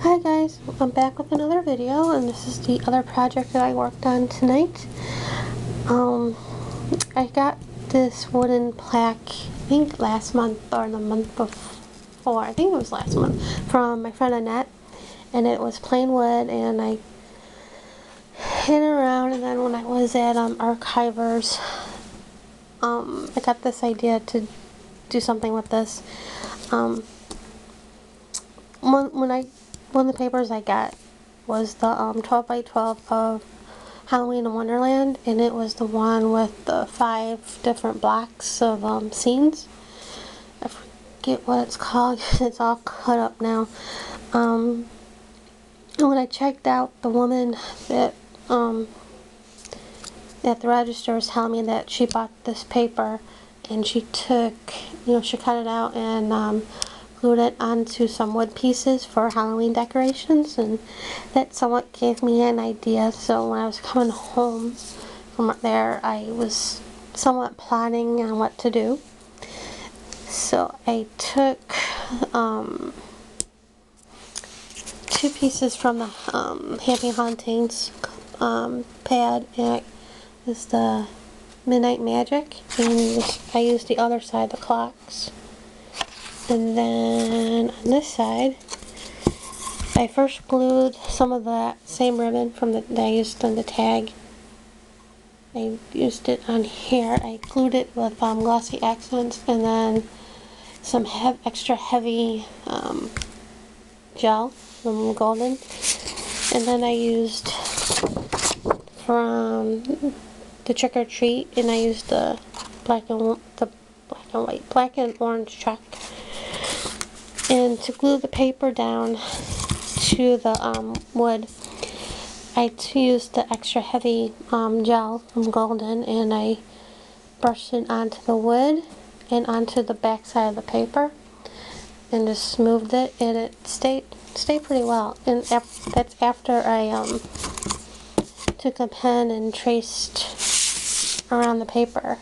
Hi guys, I'm back with another video, and this is the other project that I worked on tonight. I got this wooden plaque, I think last month or the month before, I think it was last month, from my friend Annette, and it was plain wood, and I hid it around, and then when I was at Archivers, I got this idea to do something with this. One of the papers I got was the 12 by 12 of Halloween in Wonderland, and it was the one with the 5 different blocks of scenes. I forget what it's called. It's all cut up now. And when I checked out, the woman that at the register was telling me that she bought this paper, and she took, she cut it out and glued it onto some wood pieces for Halloween decorations, and that somewhat gave me an idea. So when I was coming home from there, I was somewhat plotting on what to do. So I took 2 pieces from the Happy Hauntings pad, and it was the Midnight Magic, and I used the other side, the clocks. And then on this side, I first glued some of that same ribbon from that I used on the tag. I used it on here. I glued it with glossy accents, and then some extra heavy gel from Golden. And then I used from the Trick or Treat, and I used the black and orange chalk. And to glue the paper down to the wood, I used the extra heavy gel from Golden, and I brushed it onto the wood and onto the back side of the paper, and just smoothed it, and it stayed pretty well. And that's after I took a pen and traced around the paper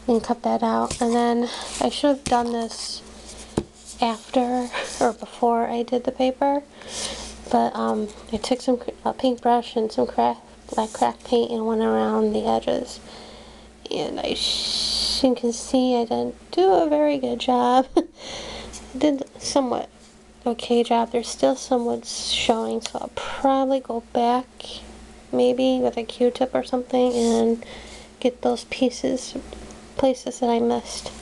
and cut that out. And then I should have done this after or before I did the paper, but I took a paintbrush and some black craft paint and went around the edges, and you can see I didn't do a very good job. I did somewhat okay job. There's still some wood showing, so I'll probably go back maybe with a Q-tip or something and get those places that I missed.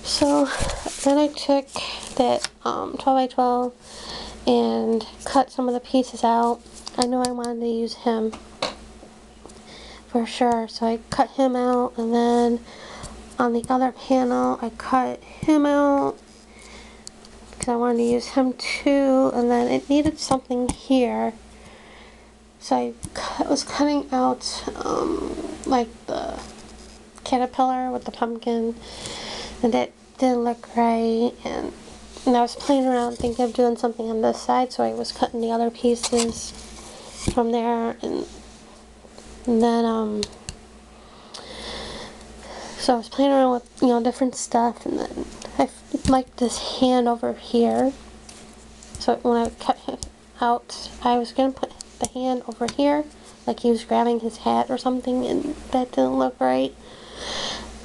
So then I took that 12 by 12 and cut some of the pieces out. I knew I wanted to use him for sure, so I cut him out, and then on the other panel I cut him out because I wanted to use him too, and then it needed something here, so I was cutting out like the caterpillar with the pumpkin, and that didn't look right, and I was playing around thinking of doing something on this side, so I was cutting the other pieces from there, and then so I was playing around with different stuff, and then I liked this hand over here, so when I cut him out, I was going to put the hand over here like he was grabbing his hat or something, and that didn't look right,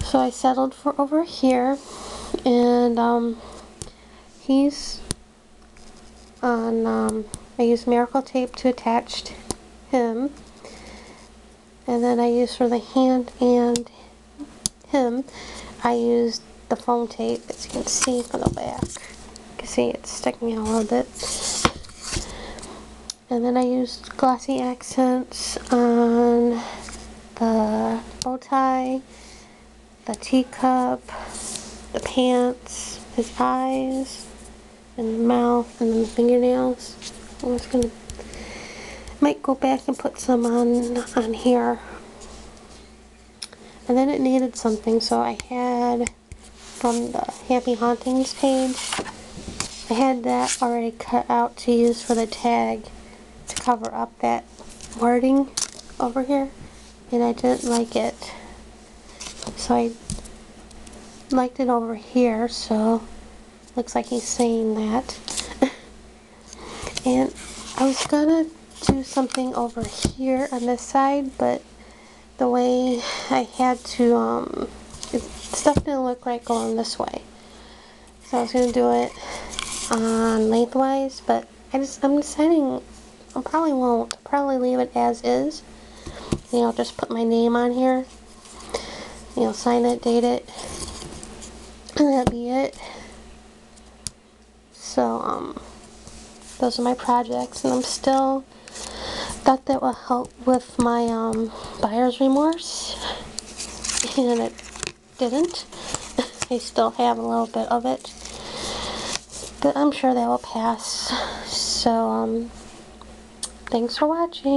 so I settled for over here. And he's on, I used Miracle Tape to attach him, and then I used for the hand and him, I used the foam tape, as you can see from the back. You can see it's sticking out a little bit. And then I used glossy accents on the bow tie, the teacup, the pants, his eyes, and the mouth, and then the fingernails. Might go back and put some on here. And then it needed something, so I had from the Happy Hauntings page, I had that already cut out to use for the tag to cover up that wording over here, and I didn't like it, so I liked it over here, so looks like he's saying that. was gonna do something over here on this side, but the way I had to, stuff didn't look right going this way. So I was gonna do it on lengthwise, but I'm deciding I probably won't. I'll probably leave it as is. You know, just put my name on here. You know, sign it, date it, and that'd be it. So, those are my projects, and I'm still thought that would help with my buyer's remorse, and it didn't. I still have a little bit of it, but I'm sure that will pass. So, thanks for watching.